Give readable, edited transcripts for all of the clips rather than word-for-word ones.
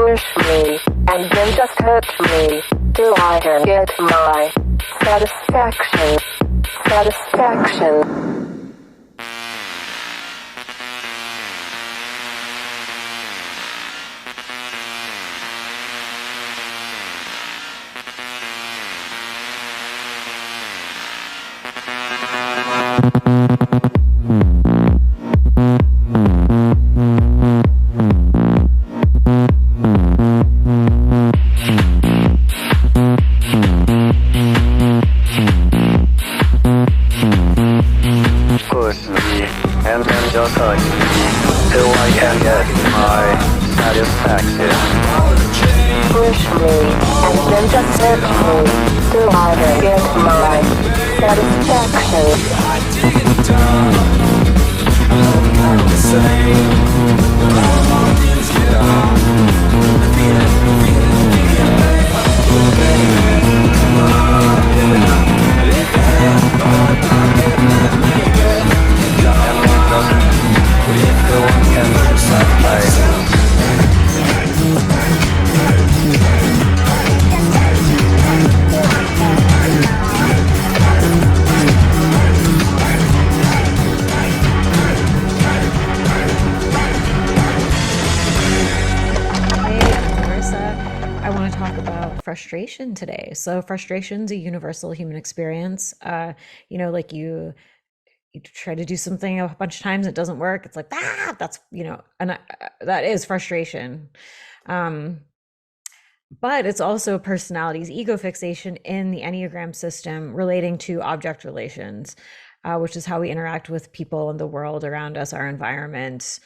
push me, and then just hurt me, till I can get my satisfaction. Satisfaction. Push me, and then just hug me, till I can get my satisfaction. Push me, and then just hurt me, till I can get my satisfaction. Frustration today. So frustration's a universal human experience. Like you try to do something a bunch of times, it doesn't work. It's like, that's, and that is frustration. But it's also personality's ego fixation in the Enneagram system relating to object relations, which is how we interact with people in the world around us, our environment,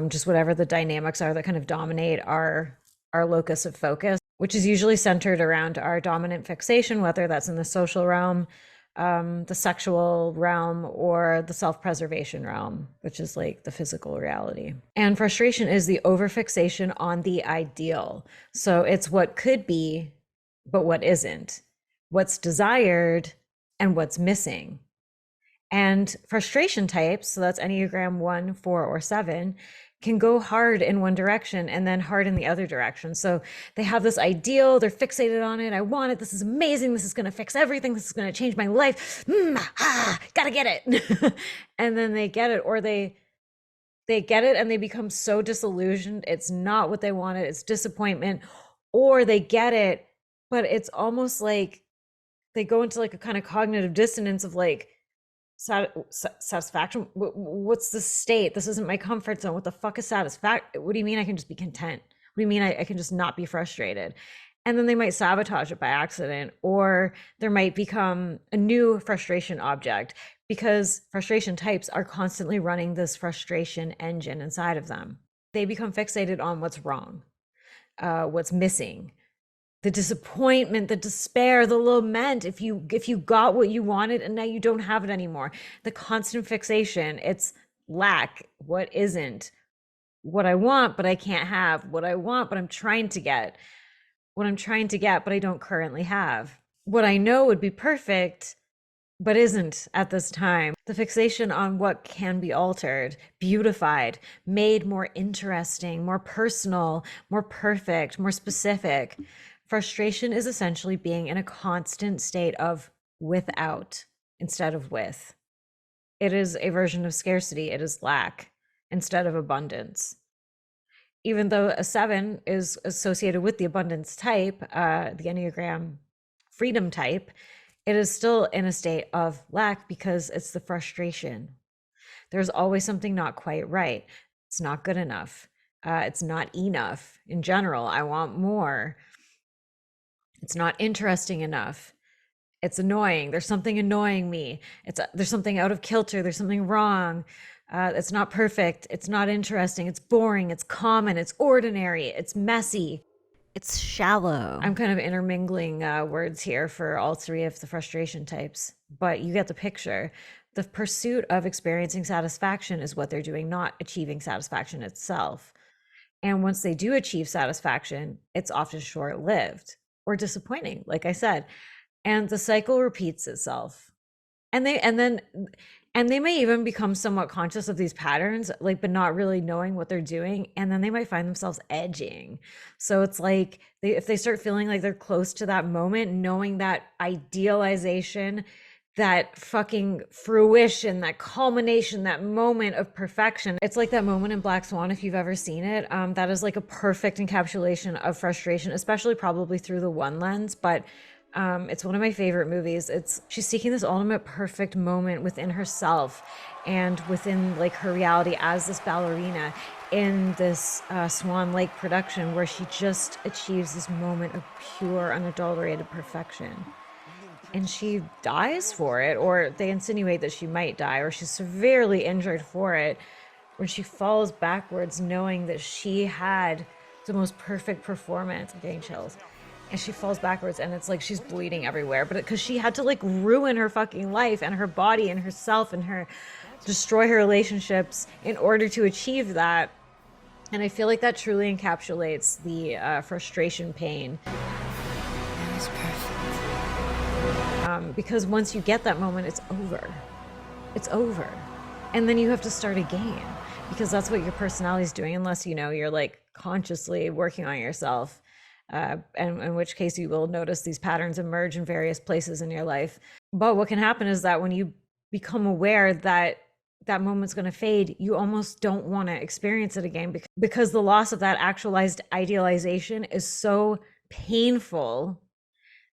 just whatever the dynamics are that kind of dominate our locus of focus, which is usually centered around our dominant fixation, whether that's in the social realm, the sexual realm, or the self-preservation realm, which is like the physical reality. And frustration is the overfixation on the ideal. So it's what could be, but what isn't, what's desired and what's missing. And frustration types, so that's Enneagram 1, 4, or 7, can go hard in one direction and then hard in the other direction. So they have this ideal, they're fixated on it. I want it. This is amazing. This is going to fix everything. This is going to change my life. Gotta get it. And then they get it, or they get it and they become so disillusioned. It's not what they wanted. It's disappointment. Or they get it, but it's almost like they go into like a kind of cognitive dissonance of like, satisfaction. What's the state? This isn't my comfort zone. What the fuck is satisfaction? What do you mean I can just be content? What do you mean I can just not be frustrated? And then they might sabotage it by accident, or there might become a new frustration object, because frustration types are constantly running this frustration engine inside of them. They become fixated on what's wrong, what's missing, the disappointment, the despair, the lament, if you got what you wanted and now you don't have it anymore. The constant fixation, it's lack, what isn't, what I want, but I can't have, what I want, but I'm trying to get, what I'm trying to get, but I don't currently have. What I know would be perfect, but isn't at this time. The fixation on what can be altered, beautified, made more interesting, more personal, more perfect, more specific. Frustration is essentially being in a constant state of without instead of with. It is a version of scarcity. It is lack instead of abundance. Even though a 7 is associated with the abundance type, the Enneagram freedom type, it is still in a state of lack because it's the frustration. There's always something not quite right. It's not good enough. It's not enough. In general, I want more. It's not interesting enough. It's annoying. There's something annoying me. There's something out of kilter. There's something wrong. It's not perfect. It's not interesting. It's boring. It's common. It's ordinary. It's messy. It's shallow. I'm kind of intermingling words here for all three of the frustration types, but you get the picture. The pursuit of experiencing satisfaction is what they're doing, not achieving satisfaction itself. And once they do achieve satisfaction, it's often short-lived or disappointing, like I said. And the cycle repeats itself. And then And they may even become somewhat conscious of these patterns, like, but not really knowing what they're doing. And then they might find themselves edging. So it's like if they start feeling like they're close to that moment, knowing that idealization, that fucking fruition, that culmination, that moment of perfection. It's like that moment in Black Swan, if you've ever seen it. That is like a perfect encapsulation of frustration, especially probably through the one lens. But it's one of my favorite movies. She's seeking this ultimate perfect moment within herself and within like her reality as this ballerina in this Swan Lake production, where she just achieves this moment of pure, unadulterated perfection. And she dies for it, or they insinuate that she might die, or she's severely injured for it, when she falls backwards knowing that she had the most perfect performance. I'm getting chills. And she falls backwards, and it's like she's bleeding everywhere, but because she had to like ruin her fucking life and her body and herself and her destroy her relationships in order to achieve that. And I feel like that truly encapsulates the frustration pain. That was perfect. Because once you get that moment, it's over. It's over. And then you have to start again, because that's what your personality is doing, unless, you know, you're like consciously working on yourself. And in which case you will notice these patterns emerge in various places in your life. But what can happen is that when you become aware that that moment's going to fade, you almost don't want to experience it again, because the loss of that actualized idealization is so painful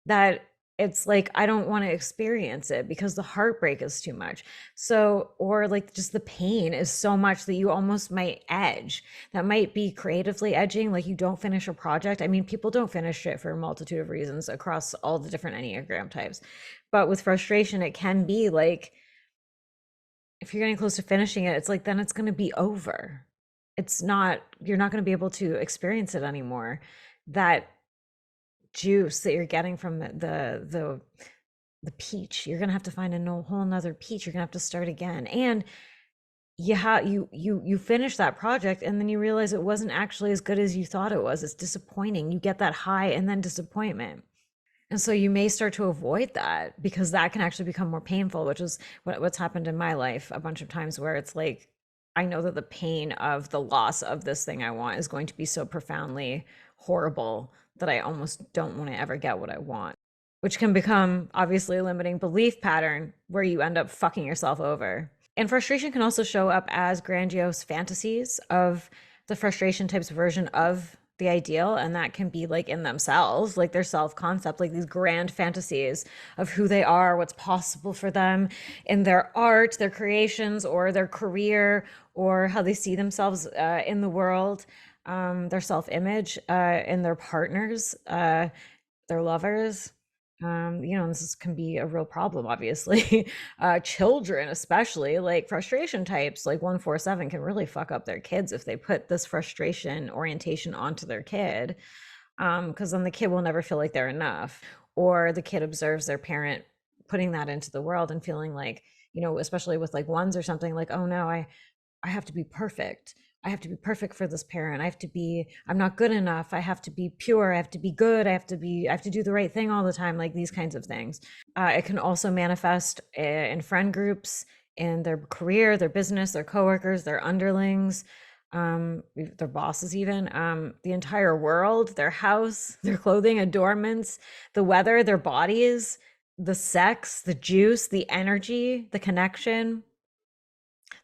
that it's like, I don't want to experience it because the heartbreak is too much. So, or like just the pain is so much that you almost might edge. That might be creatively edging, like you don't finish a project. I mean, people don't finish shit for a multitude of reasons across all the different Enneagram types. But with frustration, it can be like, if you're getting close to finishing it, it's like, then it's going to be over. It's not, you're not going to be able to experience it anymore. That juice that you're getting from the peach, you're gonna have to find a whole nother peach. You're gonna have to start again. And you finish that project, and then you realize it wasn't actually as good as you thought it was. It's disappointing. You get that high and then disappointment. And so you may start to avoid that, because that can actually become more painful, which is what's happened in my life a bunch of times, where it's like, I know that the pain of the loss of this thing I want is going to be so profoundly horrible that I almost don't want to ever get what I want, which can become obviously a limiting belief pattern where you end up fucking yourself over. And frustration can also show up as grandiose fantasies of the frustration type's version of the ideal, and that can be like in themselves, like their self-concept, like these grand fantasies of who they are, what's possible for them in their art, their creations, or their career, or how they see themselves in the world, their self-image, in their partners, their lovers. You know, this can be a real problem, obviously. Children, especially, like frustration types, like 147, can really fuck up their kids if they put this frustration orientation onto their kid, because then the kid will never feel like they're enough, or the kid observes their parent putting that into the world and feeling like, you know, especially with like ones or something, like, oh no, I have to be perfect. I have to be perfect for this parent. I'm not good enough. I have to be pure. I have to be good. I have to do the right thing all the time, like these kinds of things. It can also manifest in friend groups, in their career, their business, their coworkers, their underlings, their bosses, even, the entire world, their house, their clothing, adornments, the weather, their bodies, the sex, the juice, the energy, the connection.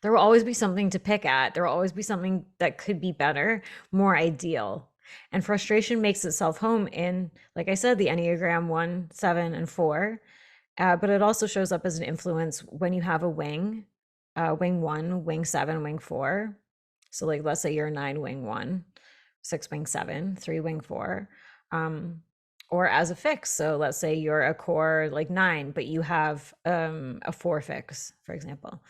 There will always be something to pick at. There will always be something that could be better, more ideal. And frustration makes itself home in, like I said, the Enneagram 1, 7, and 4. But it also shows up as an influence when you have a wing 1, wing 7, wing 4. So like, let's say you're a 9, wing 1, 6, wing 7, 3, wing 4. Or as a fix. So let's say you're a core like 9, but you have a 4 fix, for example.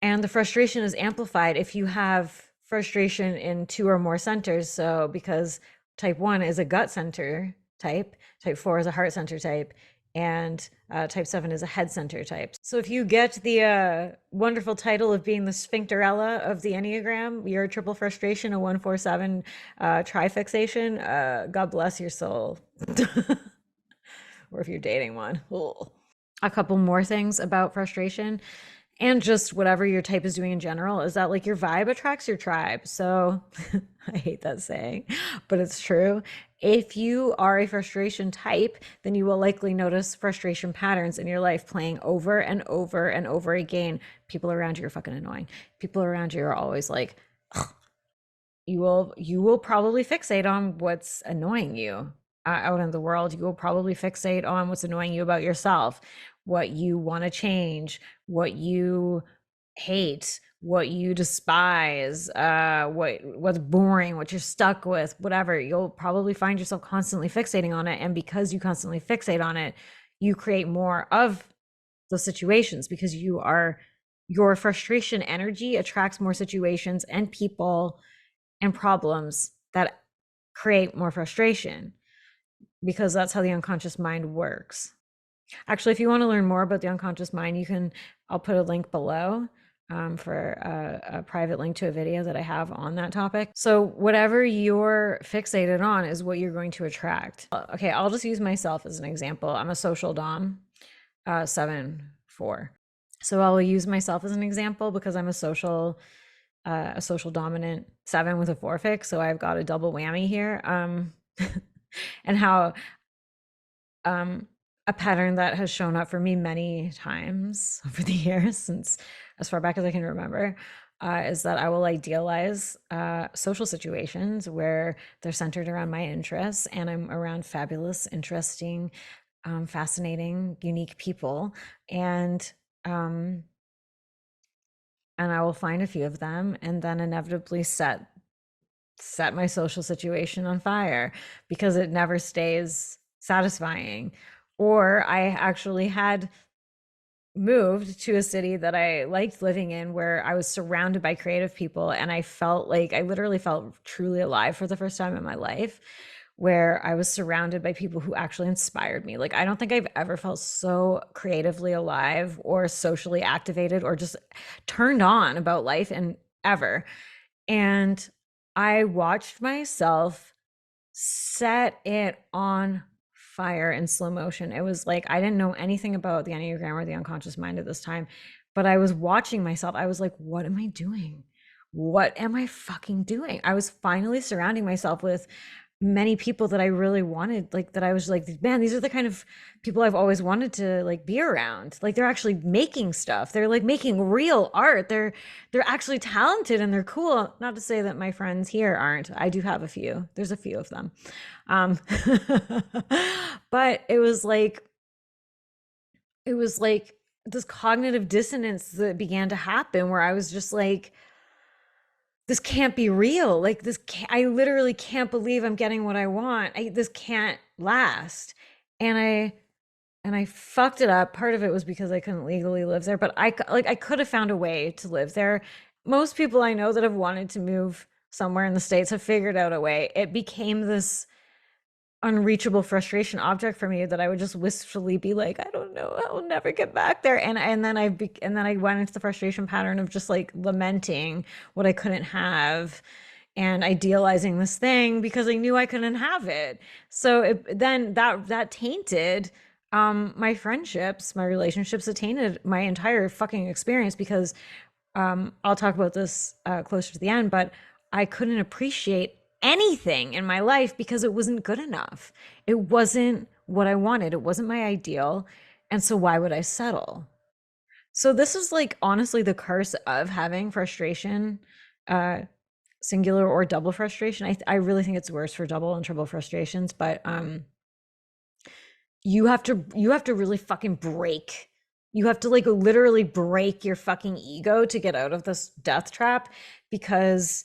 And the frustration is amplified if you have frustration in 2 or more centers. So because type 1 is a gut center type 4 is a heart center type, and type 7 is a head center type. So if you get the wonderful title of being the sphincterella of the Enneagram, you're a triple frustration, a 147 trifixation, God bless your soul. Or if you're dating one. Ugh. A couple more things about frustration and just whatever your type is doing in general, is that like your vibe attracts your tribe. So I hate that saying, but it's true. If you are a frustration type, then you will likely notice frustration patterns in your life playing over and over and over again. People around you are fucking annoying. People around you are always like, you will probably fixate on what's annoying you out in the world. You will probably fixate on what's annoying you about yourself, what you want to change, what you hate, what you despise, what's boring, what you're stuck with, whatever. You'll probably find yourself constantly fixating on it, and because you constantly fixate on it, you create more of those situations, because your frustration energy attracts more situations and people and problems that create more frustration, because that's how the unconscious mind works. Actually, if you want to learn more about the unconscious mind, I'll put a link below for a private link to a video that I have on that topic. So whatever you're fixated on is what you're going to attract. Okay, I'll just use myself as an example. I'm a social dom, 7-4. So I'll use myself as an example because I'm a social dominant 7 with a 4 fix. So I've got a double whammy here. And how a pattern that has shown up for me many times over the years, since as far back as I can remember, is that I will idealize social situations where they're centered around my interests, and I'm around fabulous, interesting, fascinating, unique people, and I will find a few of them and then inevitably set my social situation on fire, because it never stays satisfying. Or I actually had moved to a city that I liked living in, where I was surrounded by creative people, and I literally felt truly alive for the first time in my life, where I was surrounded by people who actually inspired me. Like, I don't think I've ever felt so creatively alive or socially activated or just turned on about life and ever. And I watched myself set it on fire in slow motion. It was like, I didn't know anything about the Enneagram or the unconscious mind at this time, but I was watching myself. I was like, what am I doing? What am I fucking doing? I was finally surrounding myself with many people that I really wanted, like, that I was like, man, these are the kind of people I've always wanted to like be around. Like, they're actually making stuff. They're like making real art. They're actually talented and they're cool. Not to say that my friends here aren't. I do have a few. There's a few of them. But it was like this cognitive dissonance that began to happen, where I was just like, this can't be real. Like, I literally can't believe I'm getting what I want. This can't last. And I fucked it up. Part of it was because I couldn't legally live there, but I could have found a way to live there. Most people I know that have wanted to move somewhere in the States have figured out a way. It became this unreachable frustration object for me that I would just wistfully be like, I don't know, I'll never get back there. And then I went into the frustration pattern of just like lamenting what I couldn't have and idealizing this thing because I knew I couldn't have it. So then that tainted my friendships, my relationships. It tainted my entire fucking experience, because I'll talk about this closer to the end, but I couldn't appreciate anything in my life because it wasn't good enough. It wasn't what I wanted. It wasn't my ideal. And so why would I settle? So this is like honestly the curse of having frustration, singular or double frustration. I really think it's worse for double and triple frustrations, but you have to really fucking break. You have to like literally break your fucking ego to get out of this death trap, because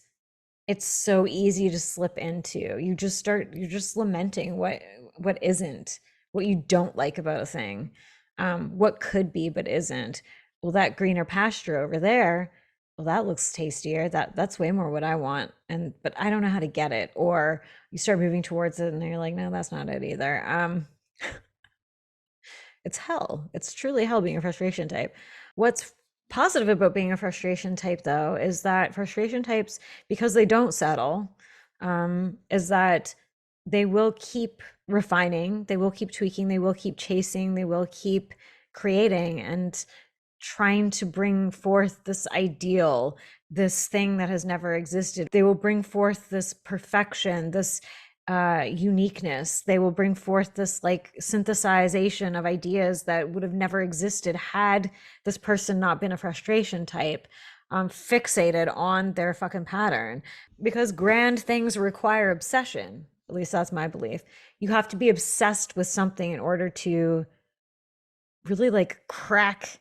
it's so easy to slip into. You're just lamenting what isn't, what you don't like about a thing, what could be but isn't. Well, that greener pasture over there, well, that looks tastier. That's way more what I want, but I don't know how to get it. Or you start moving towards it and you're like, no, that's not it either. It's hell. It's truly hell being a frustration type. What's positive about being a frustration type, though, is that frustration types, because they don't settle, is that they will keep refining, they will keep tweaking, they will keep chasing, they will keep creating and trying to bring forth this ideal, this thing that has never existed. They will bring forth this perfection, this uniqueness. They will bring forth this like synthesization of ideas that would have never existed had this person not been a frustration type, fixated on their fucking pattern. Because grand things require obsession. At least that's my belief. You have to be obsessed with something in order to really like crack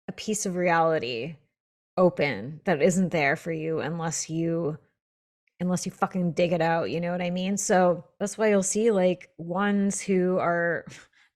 a piece of reality open that isn't there for you unless you fucking dig it out, you know what I mean? So that's why you'll see like ones who are,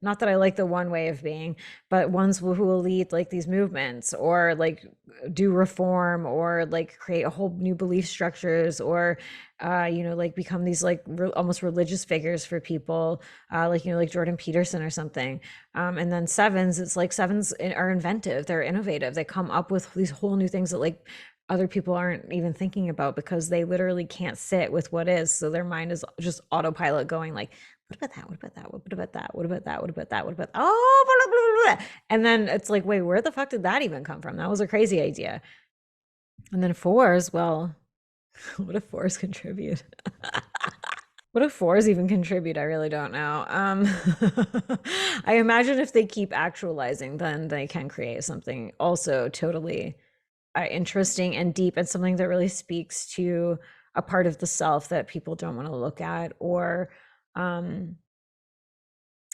not that I like the one way of being, but ones who will lead like these movements or like do reform or like create a whole new belief structures or like become these like almost religious figures for people, like like Jordan Peterson or something. And then sevens, it's like sevens are inventive, they're innovative, they come up with these whole new things that like other people aren't even thinking about because they literally can't sit with what is. So their mind is just autopilot going like, what about that? What about that? What about that? What about that? What about that? What about oh, blah, blah, blah, blah. And then it's like, wait, where the fuck did that even come from? That was a crazy idea. And then fours, well, what if fours contribute? What if fours even contribute? I really don't know. I imagine if they keep actualizing, then they can create something also totally interesting and deep and something that really speaks to a part of the self that people don't want to look at or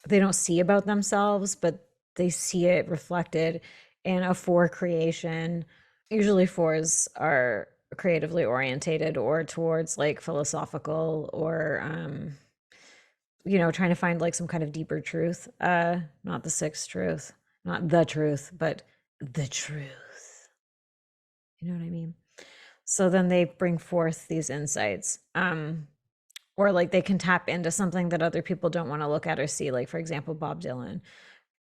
they don't see about themselves, but they see it reflected in a four creation. Usually fours are creatively orientated or towards like philosophical or trying to find like some kind of deeper truth, not the sixth truth, not the truth, but the truth. You know what I mean? So then they bring forth these insights, or like they can tap into something that other people don't want to look at or see, like for example Bob Dylan.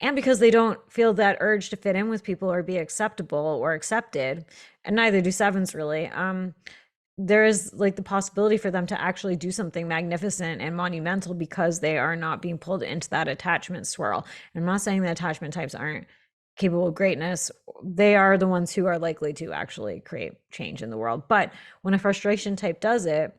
And because they don't feel that urge to fit in with people or be acceptable or accepted, and neither do sevens really, there is like the possibility for them to actually do something magnificent and monumental because they are not being pulled into that attachment swirl. And I'm not saying that attachment types aren't capable of greatness. They are the ones who are likely to actually create change in the world. But when a frustration type does it,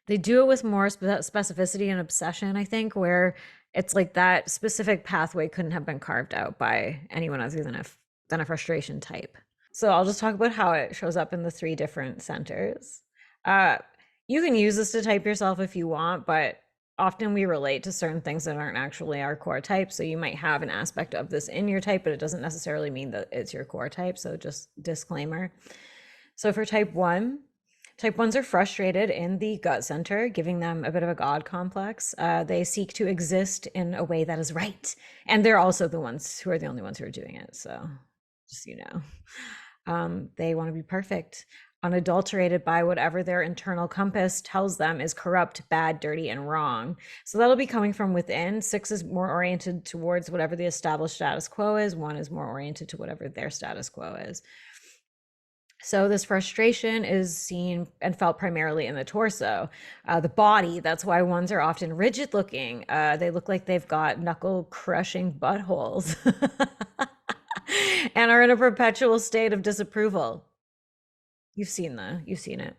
they do it with more specificity and obsession, I think, where it's like that specific pathway couldn't have been carved out by anyone other than a frustration type. So I'll just talk about how it shows up in the three different centers. You can use this to type yourself if you want, but often we relate to certain things that aren't actually our core type. So you might have an aspect of this in your type, but it doesn't necessarily mean that it's your core type. So just disclaimer. So for type one, type ones are frustrated in the gut center, giving them a bit of a God complex. They seek to exist in a way that is right. And they're also the ones who are the only ones who are doing it. So just, they want to be perfect, unadulterated by whatever their internal compass tells them is corrupt, bad, dirty, and wrong. So that'll be coming from within. 6 is more oriented towards whatever the established status quo is. 1 is more oriented to whatever their status quo is. So this frustration is seen and felt primarily in the torso, the body. That's why ones are often rigid looking. They look like they've got knuckle crushing buttholes and are in a perpetual state of disapproval. You've seen it.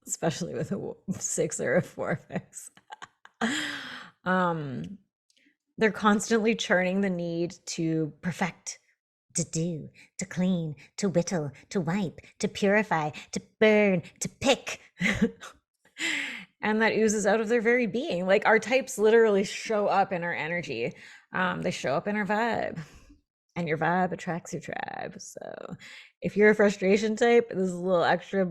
Especially with a 6 or a 4 fix. They're constantly churning the need to perfect, to do, to clean, to whittle, to wipe, to purify, to burn, to pick. And that oozes out of their very being. Like our types literally show up in our energy. They show up in our vibe. And your vibe attracts your tribe. So if you're a frustration type, this is a little extra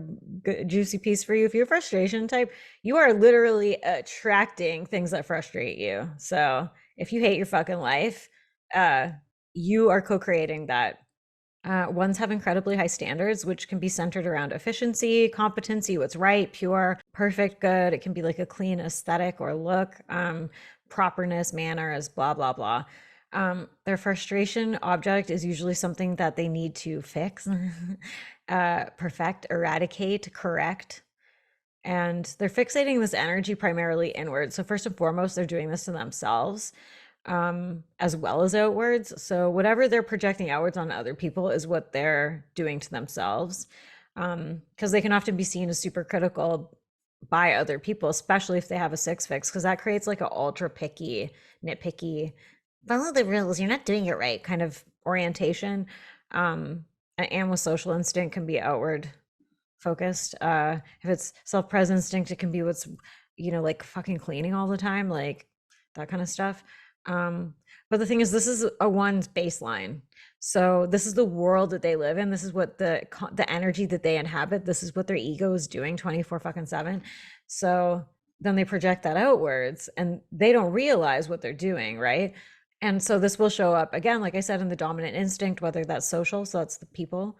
juicy piece for you. If you're a frustration type, you are literally attracting things that frustrate you. So if you hate your fucking life, you are co-creating that. Ones have incredibly high standards, which can be centered around efficiency, competency, what's right, pure, perfect, good. It can be like a clean aesthetic or look, properness, manners, blah, blah, blah. Their frustration object is usually something that they need to fix, perfect, eradicate, correct. And they're fixating this energy primarily inward. So first and foremost, they're doing this to themselves. as well as outwards. So whatever they're projecting outwards on other people is what they're doing to themselves. Because they can often be seen as super critical by other people, especially if they have a 6 fix, because that creates like an ultra picky, nitpicky, follow the rules, you're not doing it right kind of orientation. And with social instinct can be outward focused. If it's self-present instinct, it can be what's, like fucking cleaning all the time, like that kind of stuff. But the thing is, this is a one's baseline. So this is the world that they live in. This is what the energy that they inhabit. This is what their ego is doing 24 fucking 7. So then they project that outwards and they don't realize what they're doing, right? And so this will show up again, like I said, in the dominant instinct, whether that's social, so that's the people,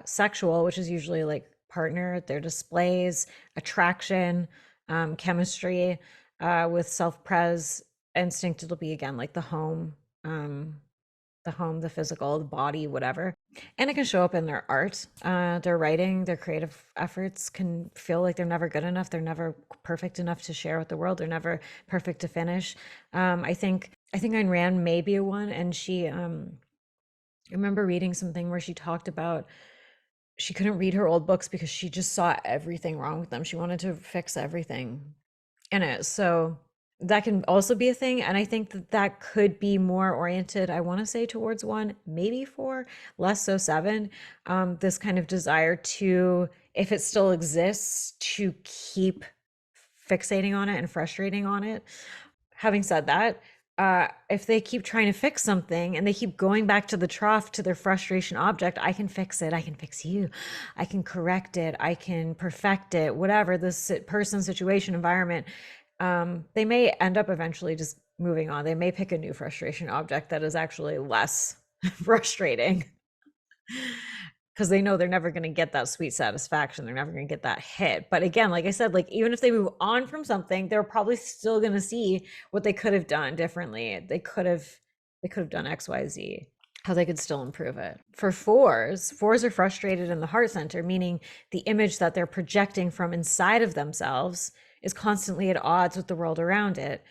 sexual, which is usually like partner, their displays, attraction, chemistry, with self-pres instinct, it'll be again like the home, the physical, the body, whatever. And it can show up in their art, their writing, their creative efforts can feel like they're never good enough. They're never perfect enough to share with the world. They're never perfect to finish. I think Ayn Rand may be a one, and she, I remember reading something where she talked about she couldn't read her old books because she just saw everything wrong with them. She wanted to fix everything in it. So that can also be a thing. And I think that could be more oriented, I want to say, towards 1, maybe 4, less so 7. This kind of desire to, if it still exists, to keep fixating on it and frustrating on it. Having said that, if they keep trying to fix something and they keep going back to the trough, to their frustration object, I can fix it, I can fix you, I can correct it, I can perfect it, whatever this person, situation, environment, they may end up eventually just moving on. They may pick a new frustration object that is actually less frustrating because they know they're never going to get that sweet satisfaction. They're never going to get that hit. But again, like I said, like even if they move on from something, they're probably still going to see what they could have done differently. They could have done X, Y, Z, how they could still improve it. For fours are frustrated in the heart center, meaning the image that they're projecting from inside of themselves is constantly at odds with the world around it.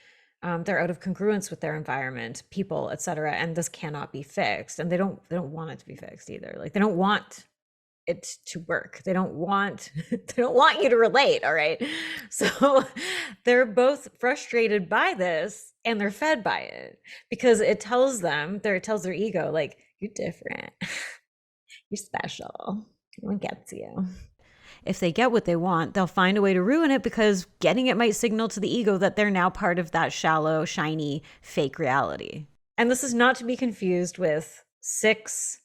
They're out of congruence with their environment, people, etc. And this cannot be fixed. And they don't want it to be fixed either. Like they don't want it to work. They don't want you to relate. All right. So they're both frustrated by this and they're fed by it because it tells their ego, like, you're different. You're special. No one gets you. If they get what they want, they'll find a way to ruin it because getting it might signal to the ego that they're now part of that shallow, shiny, fake reality. And this is not to be confused with 6,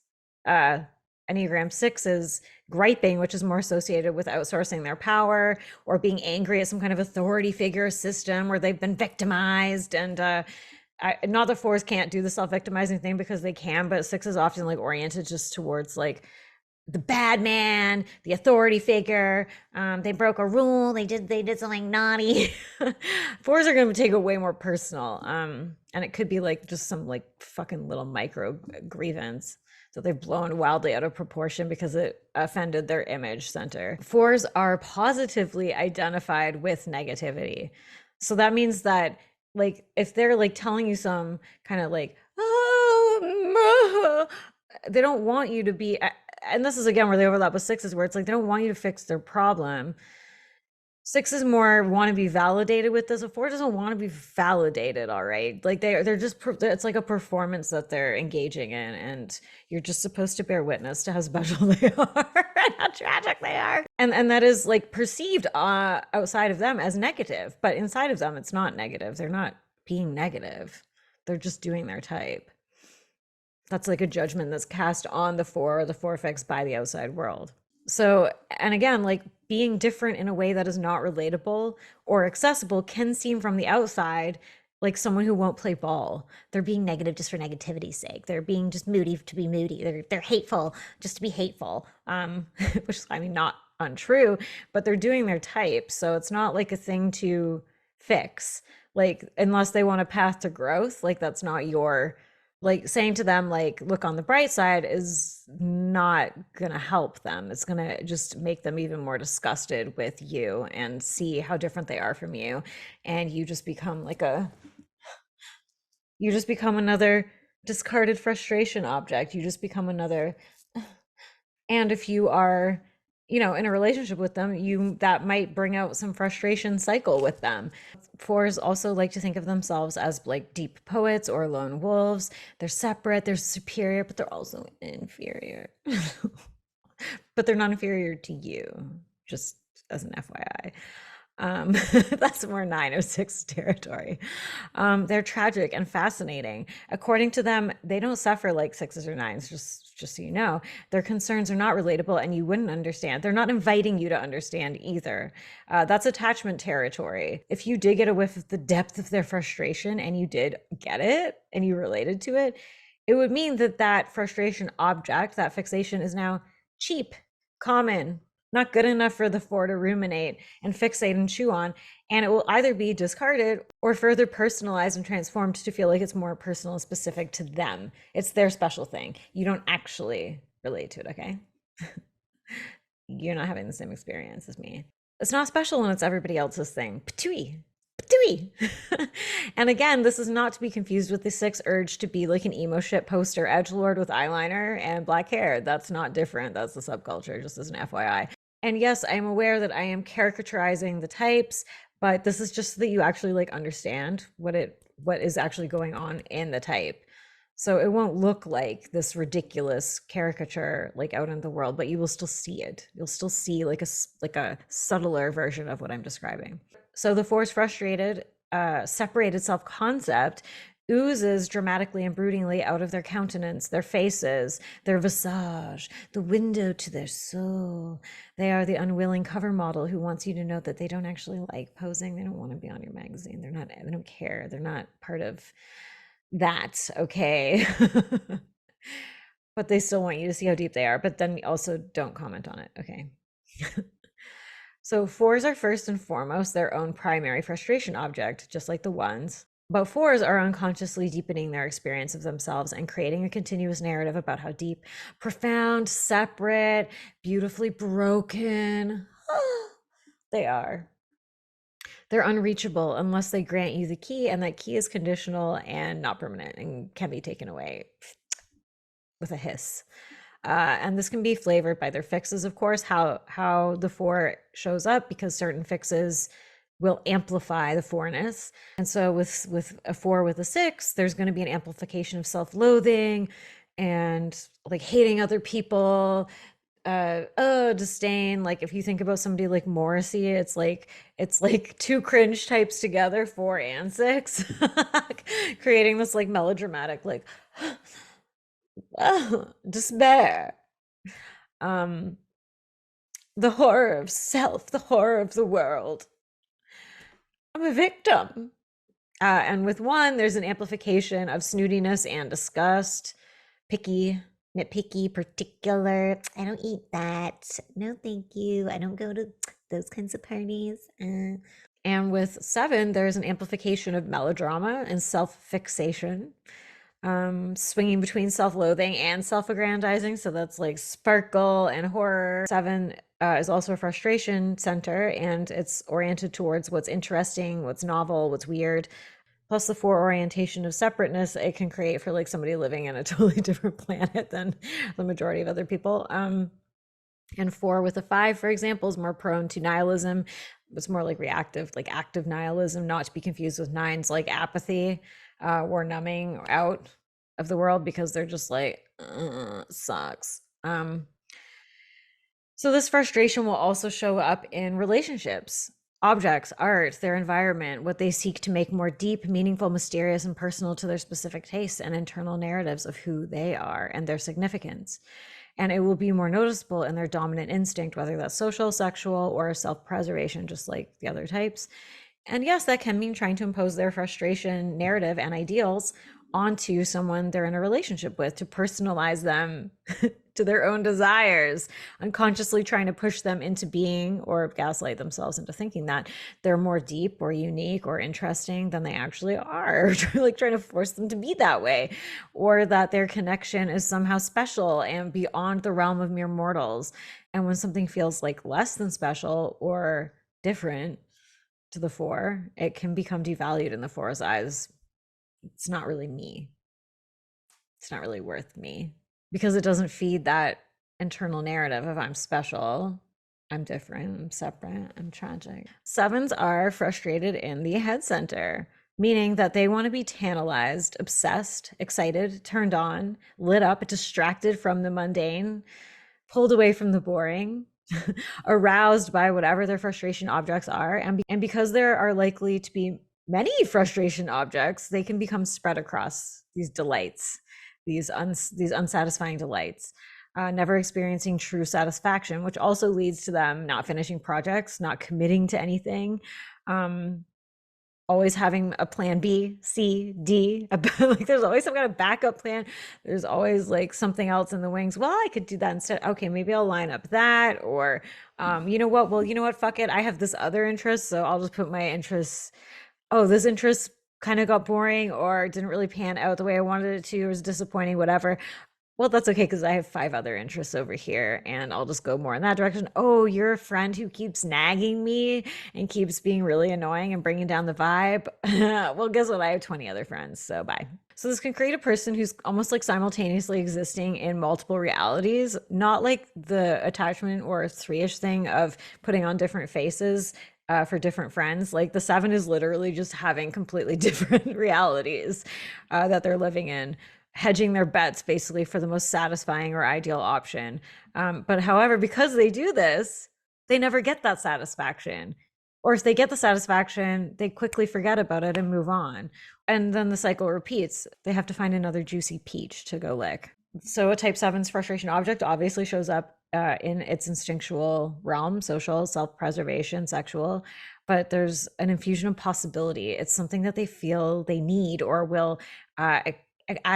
Enneagram 6's griping, which is more associated with outsourcing their power or being angry at some kind of authority figure system where they've been victimized. And not that 4s can't do the self-victimizing thing because they can, but 6 is often like oriented just towards like the bad man, the authority figure. They broke a rule. They did something naughty. 4s are going to take it way more personal. And it could be like just some like fucking little micro grievance that they've blown wildly out of proportion because it offended their image center. 4s are positively identified with negativity. So that means that like if they're like telling you some kind of like, oh, they don't want you to be, and this is again where they overlap with 6s, where it's like they don't want you to fix their problem. 6s more want to be validated with this. A 4 doesn't want to be validated, all right? Like they're just, it's like a performance that they're engaging in, and you're just supposed to bear witness to how special they are and how tragic they are. And that is like perceived outside of them as negative, but inside of them, it's not negative. They're not being negative. They're just doing their type. That's like a judgment that's cast on the 4 or the 4 fix by the outside world. So, and again, like being different in a way that is not relatable or accessible can seem from the outside like someone who won't play ball. They're being negative just for negativity's sake. They're being just moody to be moody. They're hateful just to be hateful, which is, I mean, not untrue, but they're doing their type. So it's not like a thing to fix, like, unless they want a path to growth, like that's not your, like saying to them, like, look on the bright side is not going to help them. It's going to just make them even more disgusted with you and see how different they are from you. And you just become like a You just become another discarded frustration object. You just become another. And if you are, in a relationship with them, that might bring out some frustration cycle with them. Fours also like to think of themselves as like deep poets or lone wolves. They're separate, they're superior, but they're also inferior. But they're not inferior to you, just as an FYI. That's more 906 territory. They're tragic and fascinating. According to them, they don't suffer like sixes or nines, just so you know. Their concerns are not relatable and you wouldn't understand. They're not inviting you to understand either. That's attachment territory. If you did get a whiff of the depth of their frustration and you did get it and you related to it, it would mean that frustration object, that fixation, is now cheap, common, not good enough for the four to ruminate and fixate and chew on. And it will either be discarded or further personalized and transformed to feel like it's more personal and specific to them. It's their special thing. You don't actually relate to it, okay? You're not having the same experience as me. It's not special when it's everybody else's thing. Patooey. And again, this is not to be confused with the 6 urge to be like an emo shit poster edgelord with eyeliner and black hair. That's not different. That's the subculture, just as an FYI. And yes, I'm aware that I am caricaturizing the types, but this is just so that you actually like understand what is actually going on in the type. So it won't look like this ridiculous caricature like out in the world, but you will still see it. You'll still see like a subtler version of what I'm describing. So the 4's frustrated, separated self-concept oozes dramatically and broodingly out of their countenance, their faces, their visage, the window to their soul. They are the unwilling cover model who wants you to know that they don't actually like posing. They don't want to be on your magazine. They don't care. They're not part of that, okay? But they still want you to see how deep they are, but then also don't comment on it, okay? So 4s are first and foremost their own primary frustration object, just like the 1s. But 4s are unconsciously deepening their experience of themselves and creating a continuous narrative about how deep, profound, separate, beautifully broken they are. They're unreachable unless they grant you the key, and that key is conditional and not permanent and can be taken away with a hiss. And this can be flavored by their fixes, of course, how the 4 shows up, because certain fixes will amplify the 4-ness. And so with a 4 with a 6, there's going to be an amplification of self-loathing and like hating other people, disdain. Like if you think about somebody like Morrissey, it's like 2 cringe types together, 4 and 6, creating this like melodramatic like despair, the horror of self, the horror of the world. I'm a victim. And with 1, there's an amplification of snootiness and disgust, picky, nitpicky, particular. I don't eat that. No, thank you. I don't go to those kinds of parties. And with 7, there's an amplification of melodrama and self-fixation, swinging between self-loathing and self-aggrandizing. So that's like sparkle and horror. 7 is also a frustration center, and it's oriented towards what's interesting, what's novel, what's weird. Plus the 4 orientation of separateness it can create for like somebody living in a totally different planet than the majority of other people. And 4 with a 5, for example, is more prone to nihilism. It's more like reactive, like active nihilism, not to be confused with 9s like apathy, or numbing out of the world because they're just like, sucks. So this frustration will also show up in relationships, objects, art, their environment, what they seek to make more deep, meaningful, mysterious, and personal to their specific tastes and internal narratives of who they are and their significance. And it will be more noticeable in their dominant instinct, whether that's social, sexual, or self-preservation, just like the other types. And yes, that can mean trying to impose their frustration narrative and ideals onto someone they're in a relationship with to personalize them to their own desires, unconsciously trying to push them into being or gaslight themselves into thinking that they're more deep or unique or interesting than they actually are, like trying to force them to be that way, or that their connection is somehow special and beyond the realm of mere mortals. And when something feels like less than special or different to the 4, it can become devalued in the 4's eyes it's not really me. It's not really worth me because it doesn't feed that internal narrative of I'm special, I'm different, I'm separate, I'm tragic. Sevens are frustrated in the head center, meaning that they want to be tantalized, obsessed, excited, turned on, lit up, distracted from the mundane, pulled away from the boring, aroused by whatever their frustration objects are. And because there are likely to be many frustration objects, they can become spread across these delights, these unsatisfying delights. Never experiencing true satisfaction, which also leads to them not finishing projects, not committing to anything, always having a plan B, C, D. Like there's always some kind of backup plan. There's always like something else in the wings. Well, I could do that instead. Okay, maybe I'll line up that, or you know what? Well, you know what? Fuck it. I have this other interest, so I'll just put my interests. Oh, this interest kind of got boring or didn't really pan out the way I wanted it to, or was disappointing, whatever. Well, that's okay because I have 5 other interests over here and I'll just go more in that direction. Oh, you're a friend who keeps nagging me and keeps being really annoying and bringing down the vibe. Well, guess what? I have 20 other friends, so bye. So this can create a person who's almost like simultaneously existing in multiple realities, not like the attachment or 3-ish thing of putting on different faces for different friends. Like the 7 is literally just having completely different realities that they're living in, hedging their bets basically for the most satisfying or ideal option. But however, because they do this, they never get that satisfaction. Or if they get the satisfaction, they quickly forget about it and move on. And then the cycle repeats. They have to find another juicy peach to go lick. So a type 7's frustration object obviously shows up in its instinctual realm, social, self-preservation, sexual, but there's an infusion of possibility. It's something that they feel they need or will add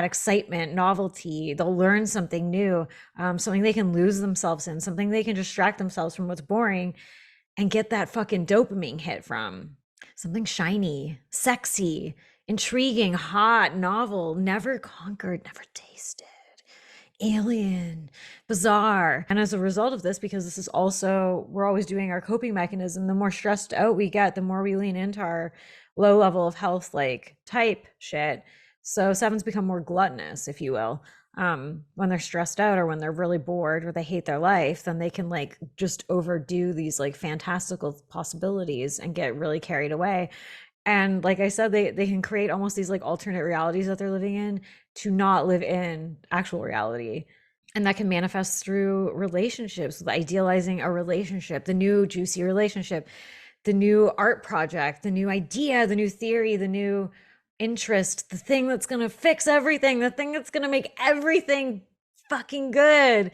excitement, novelty. They'll learn something new, something they can lose themselves in, something they can distract themselves from what's boring and get that fucking dopamine hit from. Something shiny, sexy, intriguing, hot, novel, never conquered, never tasted, alien, bizarre. And as a result of this, because this is also, we're always doing our coping mechanism, the more stressed out we get, the more we lean into our low level of health, like type shit. So 7s become more gluttonous, if you will. When they're stressed out or when they're really bored or they hate their life, then they can like just overdo these like fantastical possibilities and get really carried away. And like I said, they can create almost these like alternate realities that they're living in to not live in actual reality. And that can manifest through relationships, with idealizing a relationship, the new juicy relationship, the new art project, the new idea, the new theory, the new interest, the thing that's going to fix everything, the thing that's going to make everything fucking good.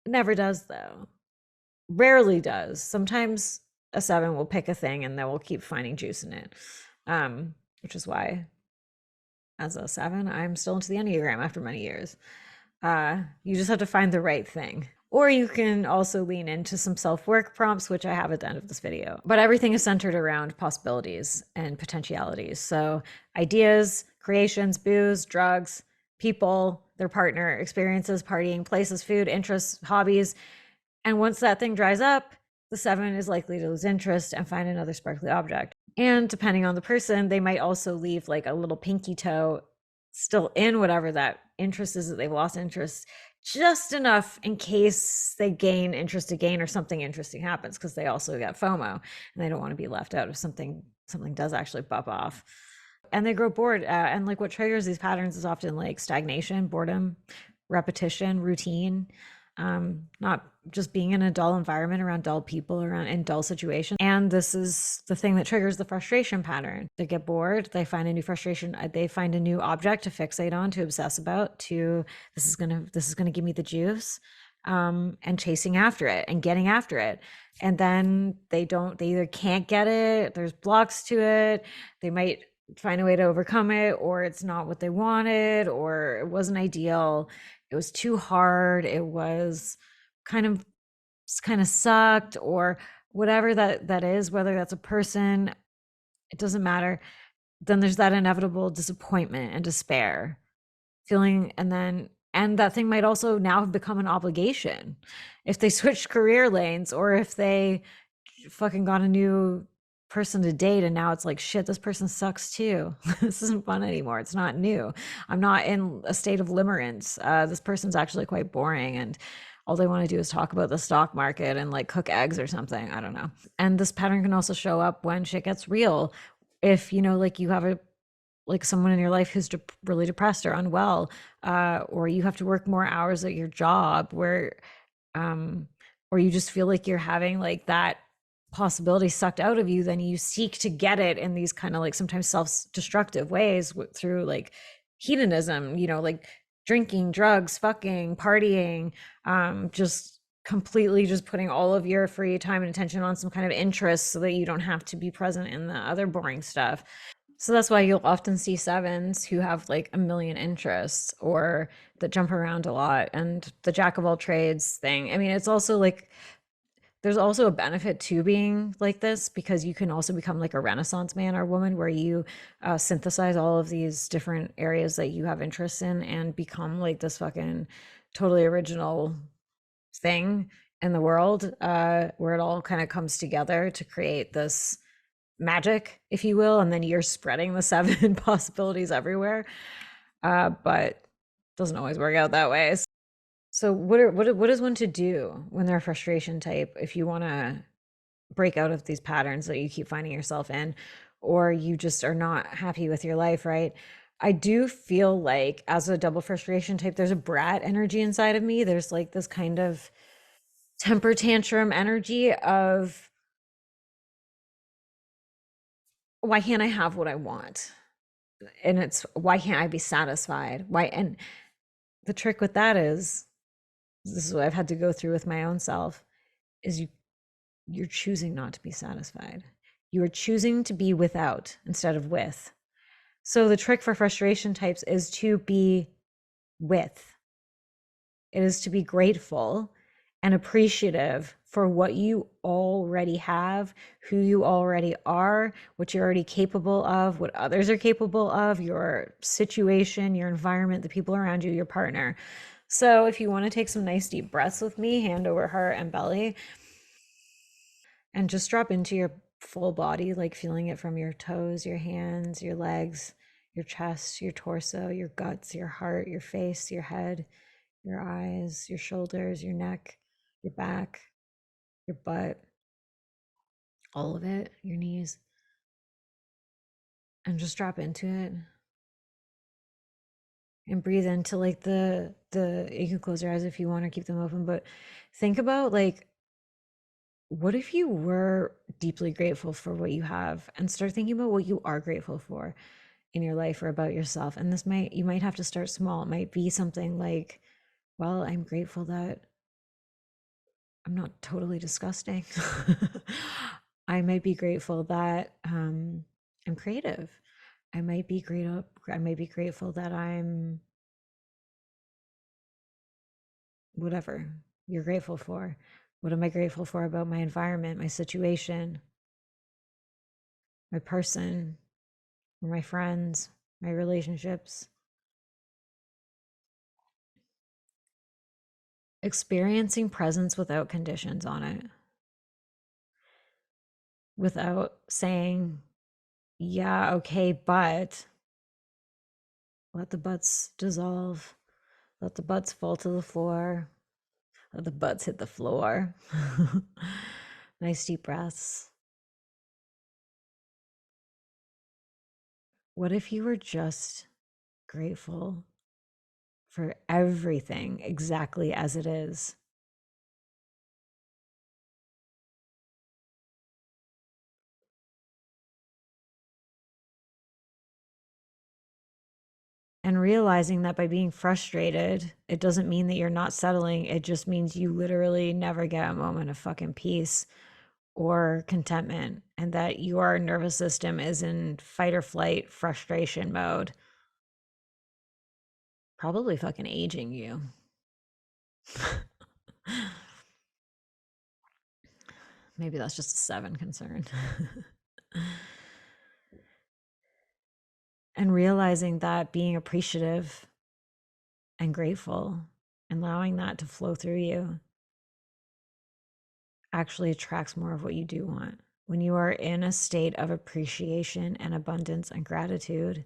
Never does, though. Rarely does. Sometimes a 7 will pick a thing and they will keep finding juice in it, which is why as a 7 I'm still into the Enneagram after many years. You just have to find the right thing. Or you can also lean into some self-work prompts, which I have at the end of this video. But everything is centered around possibilities and potentialities. So ideas, creations, booze, drugs, people, their partner, experiences, partying, places, food, interests, hobbies. And once that thing dries up, the 7 is likely to lose interest and find another sparkly object. And depending on the person, they might also leave like a little pinky toe still in whatever that interest is that they've lost interest, just enough in case they gain interest again or something interesting happens, because they also got FOMO and they don't want to be left out if something does actually bump off. And they grow bored. And like what triggers these patterns is often like stagnation, boredom, repetition, routine, not just being in a dull environment around dull people, around in dull situations. And this is the thing that triggers the frustration pattern. They get bored, they find a new frustration, they find a new object to fixate on, to obsess about, to this is gonna give me the juice, and chasing after it and getting after it. And then they either can't get it, there's blocks to it, they might find a way to overcome it, or it's not what they wanted, or it wasn't ideal, it was too hard, it was kind of sucked, or whatever that is, whether that's a person, it doesn't matter. Then there's that inevitable disappointment and despair feeling, and that thing might also now have become an obligation if they switched career lanes, or if they fucking got a new person to date, and now it's like, shit, this person sucks too. This isn't fun anymore. It's not new. I'm not in a state of limerence. This person's actually quite boring, and all they want to do is talk about the stock market and like cook eggs or something. I don't know. And this pattern can also show up when shit gets real. If like you have a like someone in your life who's really depressed or unwell, or you have to work more hours at your job, where um or you just feel like you're having like that possibility sucked out of you, then you seek to get it in these kind of like sometimes self-destructive ways, through like hedonism, like drinking, drugs, fucking, partying, just completely just putting all of your free time and attention on some kind of interest so that you don't have to be present in the other boring stuff. So that's why you'll often see sevens who have like a million interests, or that jump around a lot, and the jack of all trades thing. I mean, it's also like there's also a benefit to being like this, because you can also become like a renaissance man or woman, where you synthesize all of these different areas that you have interests in and become like this fucking totally original thing in the world, where it all kind of comes together to create this magic, if you will, and then you're spreading the seven possibilities everywhere. But doesn't always work out that way. So what is one to do when they're a frustration type, if you want to break out of these patterns that you keep finding yourself in, or you just are not happy with your life, right? I do feel like as a double frustration type, there's a brat energy inside of me. There's like this kind of temper tantrum energy of, why can't I have what I want? And it's, why can't I be satisfied? Why? And the trick with that is, this is what I've had to go through with my own self, is you're choosing not to be satisfied. You are choosing to be without instead of with. So the trick for frustration types is to be with. It is to be grateful and appreciative for what you already have, who you already are, what you're already capable of, what others are capable of, your situation, your environment, the people around you, your partner. So if you want to take some nice deep breaths with me, hand over heart and belly, and just drop into your full body, like feeling it from your toes, your hands, your legs, your chest, your torso, your guts, your heart, your face, your head, your eyes, your shoulders, your neck, your back, your butt, all of it, your knees, and just drop into it and breathe into like the you can close your eyes if you want or keep them open, but think about like, what if you were deeply grateful for what you have, and start thinking about what you are grateful for in your life or about yourself. And you might have to start small. It might be something like, well, I'm grateful that I'm not totally disgusting. I might be grateful that I'm creative. I might be grateful that I'm whatever you're grateful for. What am I grateful for about my environment, my situation, my person, or my friends, my relationships? Experiencing presence without conditions on it, without saying, yeah, okay, but let the butts dissolve, let the butts fall to the floor, let the butts hit the floor. Nice deep breaths. What if you were just grateful for everything exactly as it is? And realizing that by being frustrated, it doesn't mean that you're not settling. It just means you literally never get a moment of fucking peace or contentment, and that your nervous system is in fight or flight frustration mode, probably fucking aging you. Maybe that's just a seven concern. And realizing that being appreciative and grateful and allowing that to flow through you actually attracts more of what you do want. when you are in a state of appreciation and abundance and gratitude,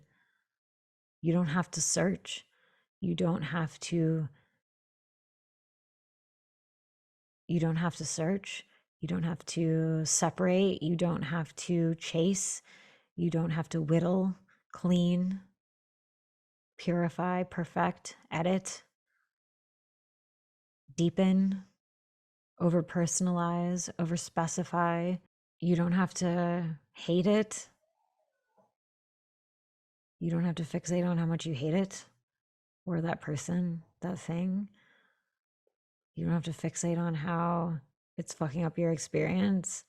you don't have to search. You don't have to search. You don't have to separate. You don't have to chase. You don't have to whittle, clean, purify, perfect, edit, deepen, over personalize, over specify. You don't have to hate it. You don't have to fixate on how much you hate it or that person, that thing. You don't have to fixate on how it's fucking up your experience.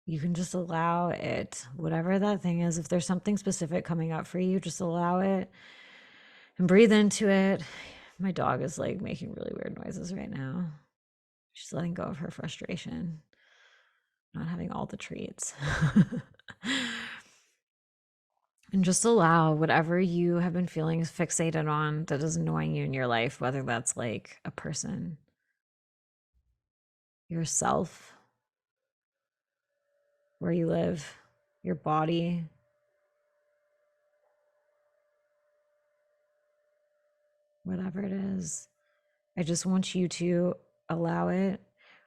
You can just allow it, whatever that thing is. If there's something specific coming up for you, just allow it and breathe into it. My dog is like making really weird noises right now. She's letting go of her frustration, not having all the treats. And just allow whatever you have been feeling fixated on that is annoying you in your life, whether that's like a person, yourself, where you live, your body, whatever it is. I just want you to allow it.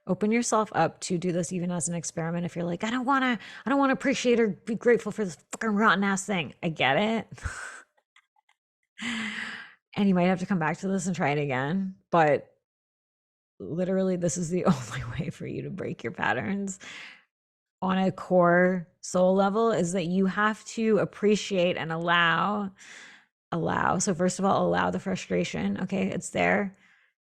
Open yourself up to do this even as an experiment. If you're like, I don't want to appreciate or be grateful for this fucking rotten ass thing. I get it. And you might have to come back to this and try it again, but literally this is the only way for you to break your patterns on a core soul level, is that you have to appreciate and allow. So first of all, allow the frustration. Okay, it's there.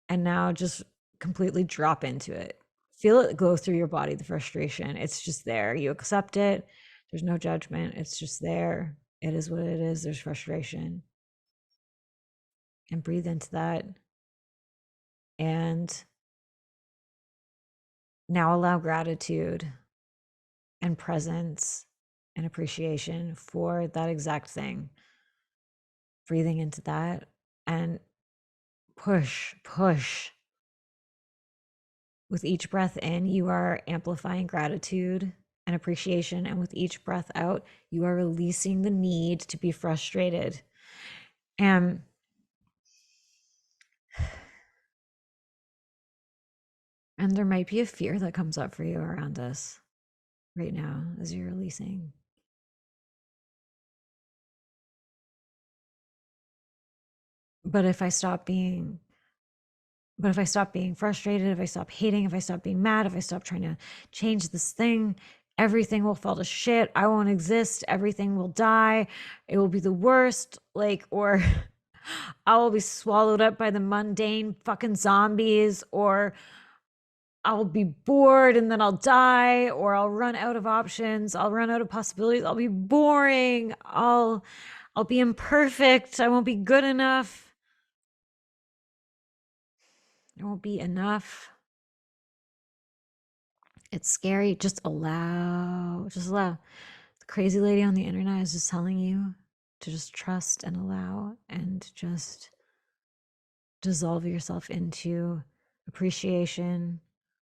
And now just completely drop into it. Feel it go through your body, the frustration. It's just there. You accept it. There's no judgment. It's just there. It is what it is. There's frustration. And breathe into that. And now allow gratitude and presence and appreciation for that exact thing. Breathing into that and push. With each breath in, you are amplifying gratitude and appreciation. And with each breath out, you are releasing the need to be frustrated. And there might be a fear that comes up for you around this right now as you're releasing. But if I stop being frustrated, if I stop hating, if I stop being mad, if I stop trying to change this thing, everything will fall to shit. I won't exist. Everything will die. It will be the worst. Like, or I will be swallowed up by the mundane fucking zombies, or I'll be bored and then I'll die, or I'll run out of options. I'll run out of possibilities. I'll be boring. I'll be imperfect. I won't be good enough. It won't be enough. It's scary. Just allow. The crazy lady on the internet is just telling you to just trust and allow and just dissolve yourself into appreciation,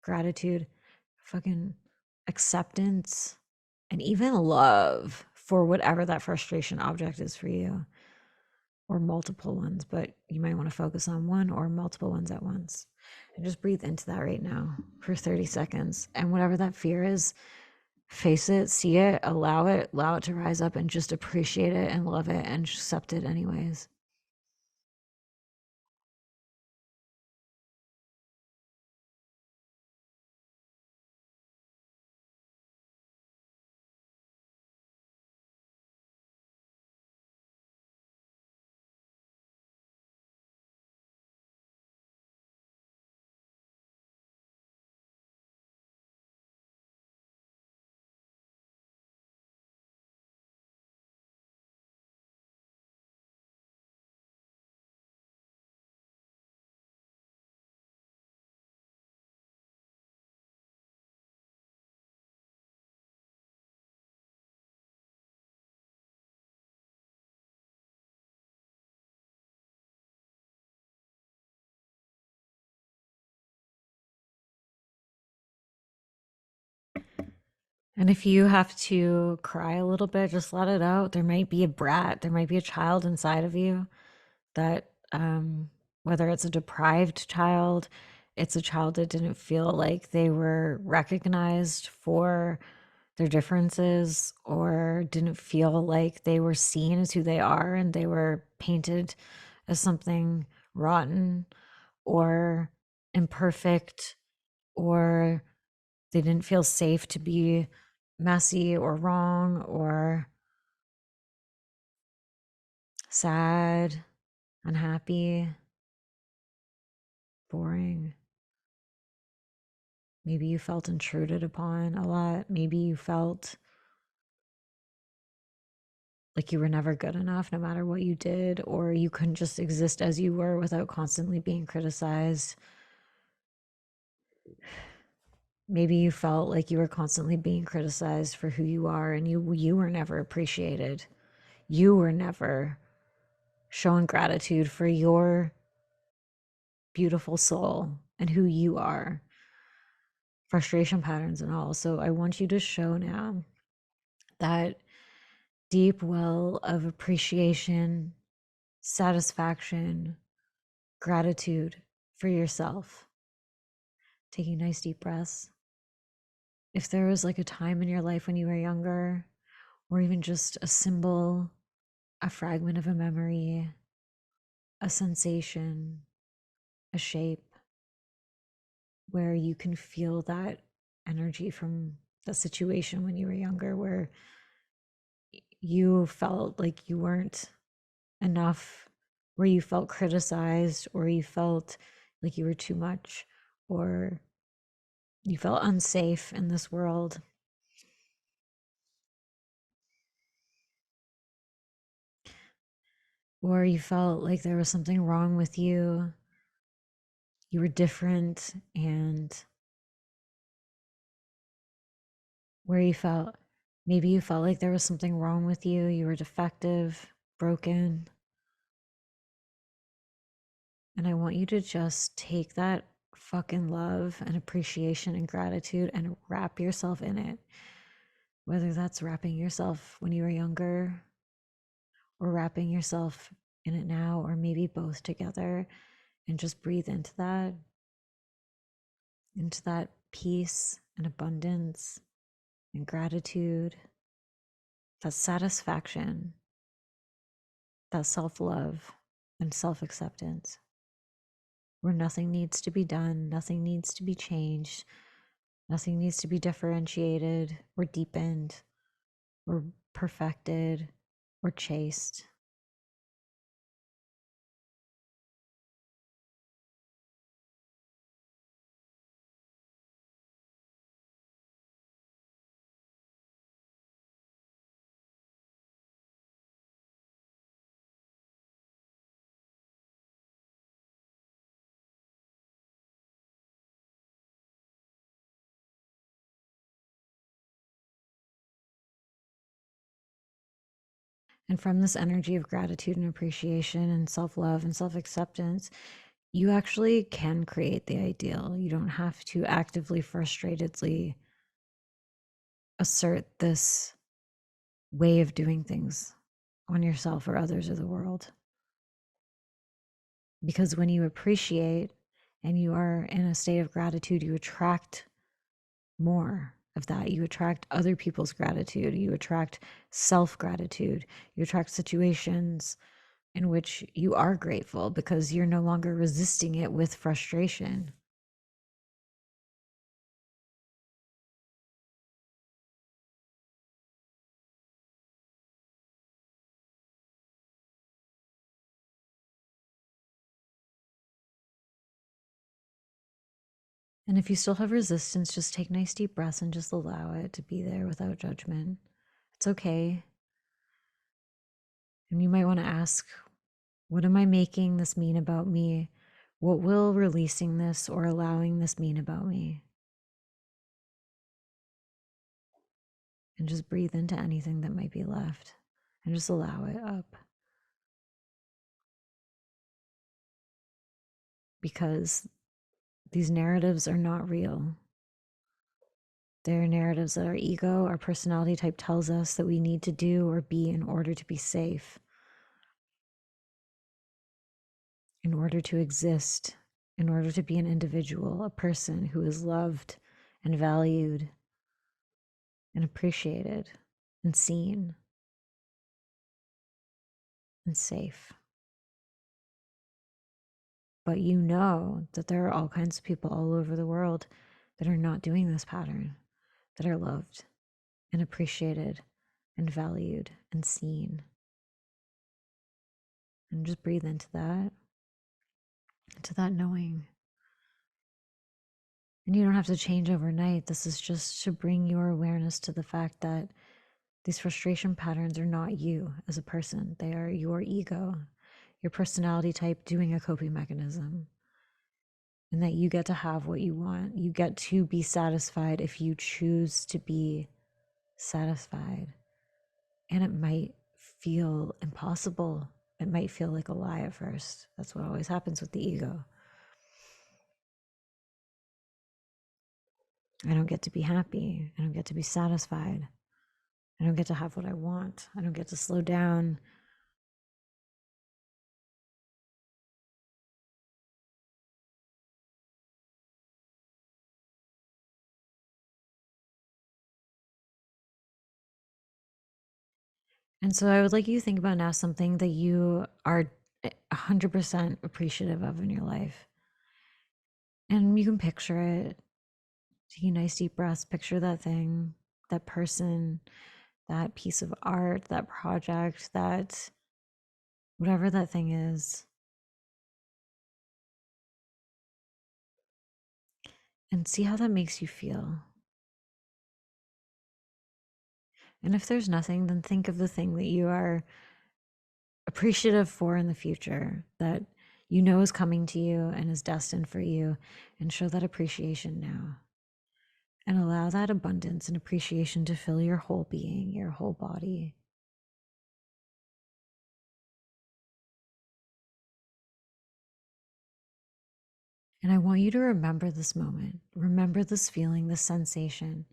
gratitude, fucking acceptance, and even love for whatever that frustration object is for you, or multiple ones, but you might want to focus on one or multiple ones at once. And just breathe into that right now for 30 seconds. And whatever that fear is, face it, see it, allow it to rise up, and just appreciate it and love it and accept it anyways. And if you have to cry a little bit, just let it out. There might be a brat, there might be a child inside of you that, whether it's a deprived child, it's a child that didn't feel like they were recognized for their differences or didn't feel like they were seen as who they are and they were painted as something rotten or imperfect, or they didn't feel safe to be messy or wrong or sad, unhappy, boring. Maybe you felt intruded upon a lot. Maybe you felt like you were never good enough no matter what you did, or you couldn't just exist as you were without constantly being criticized. Maybe you felt like you were constantly being criticized for who you are and you were never appreciated. You were never shown gratitude for your beautiful soul and who you are, frustration patterns and all. So I want you to show now that deep well of appreciation, satisfaction, gratitude for yourself. Taking nice deep breaths. If there was like a time in your life when you were younger, or even just a symbol, a fragment of a memory, a sensation, a shape, where you can feel that energy from the situation when you were younger, where you felt like you weren't enough, where you felt criticized, or you felt like you were too much, or you felt unsafe in this world. Or you felt like there was something wrong with you, you were different, and where you felt maybe you felt like there was something wrong with you, you were defective, broken. And I want you to just take that fucking love and appreciation and gratitude and wrap yourself in it. Whether that's wrapping yourself when you were younger or wrapping yourself in it now, or maybe both together, and just breathe into that peace and abundance and gratitude, that satisfaction, that self love and self acceptance, where nothing needs to be done, nothing needs to be changed, nothing needs to be differentiated or deepened or perfected or chased. And from this energy of gratitude and appreciation and self love and self acceptance, you actually can create the ideal. You don't have to actively, frustratedly assert this way of doing things on yourself or others or the world. Because when you appreciate and you are in a state of gratitude, you attract more of that. You attract other people's gratitude. You attract self gratitude. You attract situations in which you are grateful because you're no longer resisting it with frustration. And if you still have resistance, just take nice deep breaths and just allow it to be there without judgment. It's okay. And you might want to ask, what am I making this mean about me? What will releasing this or allowing this mean about me? And just breathe into anything that might be left and just allow it up. Because these narratives are not real. They're narratives that our ego, our personality type tells us that we need to do or be in order to be safe, in order to exist, in order to be an individual, a person who is loved and valued and appreciated and seen and safe. But you know that there are all kinds of people all over the world that are not doing this pattern, that are loved and appreciated and valued and seen. And just breathe into that knowing. And you don't have to change overnight. This is just to bring your awareness to the fact that these frustration patterns are not you as a person. They are your ego, your personality type doing a coping mechanism. And that you get to have what you want. You get to be satisfied if you choose to be satisfied. And it might feel impossible. It might feel like a lie at first. That's what always happens with the ego. I don't get to be happy. I don't get to be satisfied. I don't get to have what I want. I don't get to slow down. And so I would like you to think about now something that you are 100% appreciative of in your life. And you can picture it. Take a nice deep breaths, picture that thing, that person, that piece of art, that project, that whatever that thing is. And see how that makes you feel. And if there's nothing, then think of the thing that you are appreciative for in the future, that you know is coming to you and is destined for you, and show that appreciation now. And allow that abundance and appreciation to fill your whole being, your whole body. And I want you to remember this moment, remember this feeling, this sensation.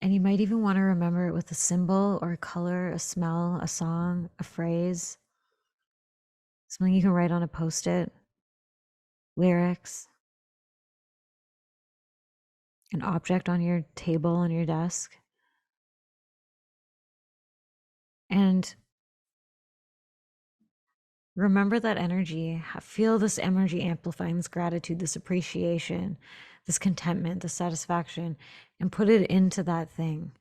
And you might even want to remember it with a symbol or a color, a smell, a song, a phrase, something you can write on a post-it, lyrics, an object on your table, on your desk. And remember that energy, feel this energy amplifying, this gratitude, this appreciation, this contentment, this satisfaction, and put it into that thing.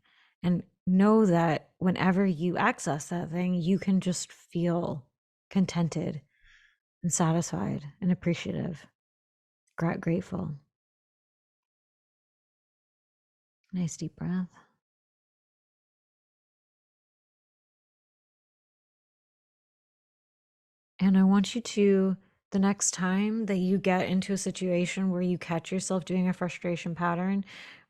And know that whenever you access that thing, you can just feel contented and satisfied and appreciative, grateful. Nice deep breath. And I want you to, the next time that you get into a situation where you catch yourself doing a frustration pattern,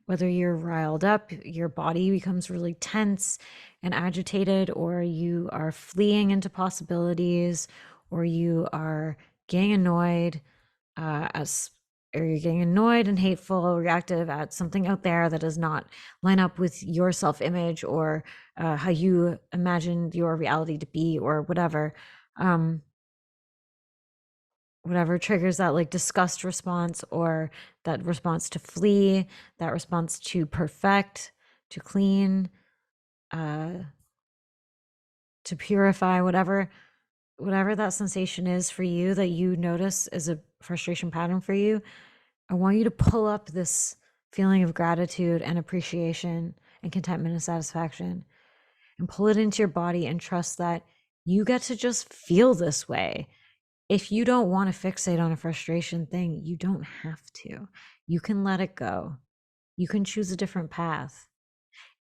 whether you're riled up, your body becomes really tense and agitated, or you are fleeing into possibilities, or you are getting annoyed or you're getting annoyed and hateful or reactive at something out there that does not line up with your self-image or how you imagined your reality to be, or whatever triggers that like disgust response, or that response to flee, that response to perfect, to clean, to purify, whatever that sensation is for you that you notice is a frustration pattern for you. I want you to pull up this feeling of gratitude and appreciation and contentment and satisfaction, and pull it into your body, and trust that you get to just feel this way. If you don't want to fixate on a frustration thing, you don't have to. You can let it go. You can choose a different path.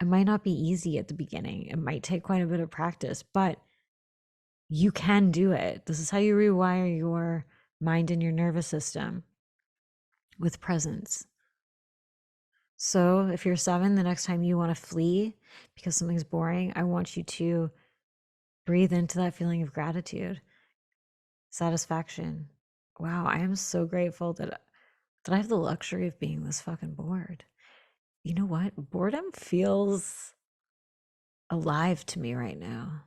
It might not be easy at the beginning. It might take quite a bit of practice, but you can do it. This is how you rewire your mind and your nervous system, with presence. So if you're 7, the next time you want to flee because something's boring, I want you to breathe into that feeling of gratitude, satisfaction. Wow, I am so grateful that that I have the luxury of being this fucking bored. You know what? Boredom feels alive to me right now.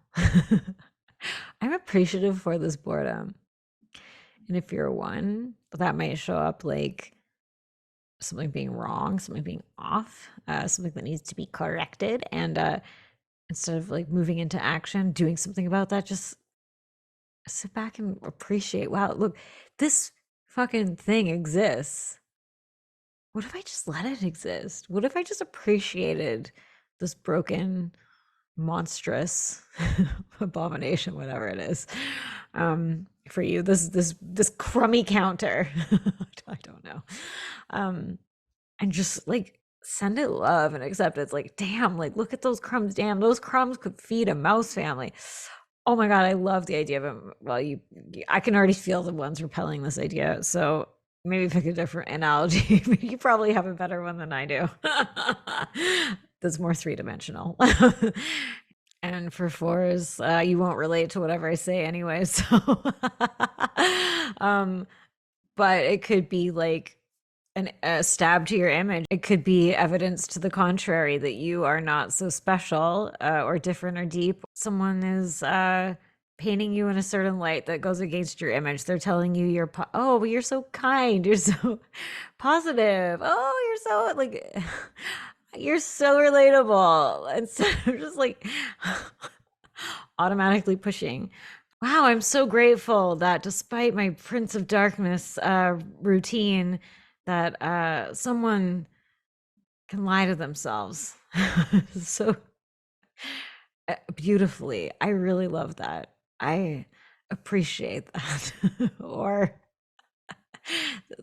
I'm appreciative for this boredom. And if you're a one, that might show up like something being wrong, something being off, something that needs to be corrected. And instead of like moving into action, doing something about that, just sit back and appreciate, wow, look, this fucking thing exists. What if I just let it exist? What if I just appreciated this broken, monstrous abomination, whatever it is, for you, this crummy counter. I don't know. And just like send it love and acceptance. Like, damn, like look at those crumbs. Damn, those crumbs could feed a mouse family. Oh my God, I love the idea of it. Well, I can already feel the ones repelling this idea. So maybe pick a different analogy. You probably have a better one than I do. That's more three-dimensional. And for fours, you won't relate to whatever I say anyway. So, but it could be like a stab to your image. It could be evidence to the contrary that you are not so special or different or deep. Someone is painting you in a certain light that goes against your image. They're telling you oh, you're so kind, you're so positive, oh, you're so like you're so relatable, instead of just like automatically pushing. Wow, I'm so grateful that despite my Prince of Darkness routine, that someone can lie to themselves so beautifully. I really love that. I appreciate that. Or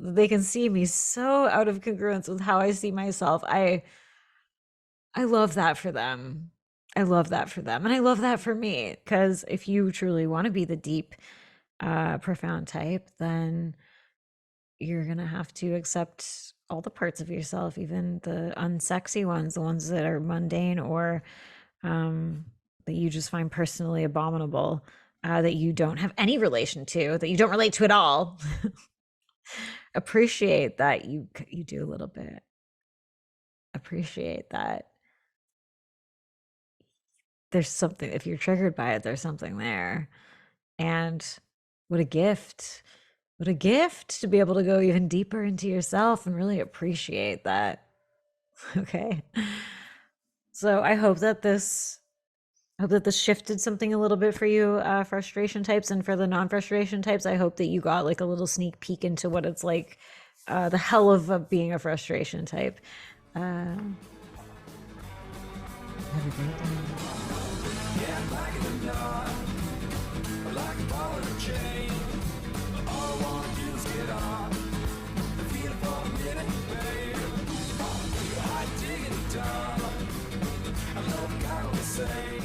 they can see me so out of congruence with how I see myself. I love that for them. I love that for them. And I love that for me. Because if you truly want to be the deep, profound type, then you're going to have to accept all the parts of yourself, even the unsexy ones, the ones that are mundane or that you just find personally abominable, that you don't have any relation to, that you don't relate to at all. Appreciate that you do a little bit. Appreciate that there's something, if you're triggered by it, there's something there. And what a gift. What a gift to be able to go even deeper into yourself and really appreciate that. Okay. So I hope that this shifted something a little bit for you, frustration types. And for the non-frustration types, I hope that you got like a little sneak peek into what it's like, the hell of being a frustration type. Have a great day. Say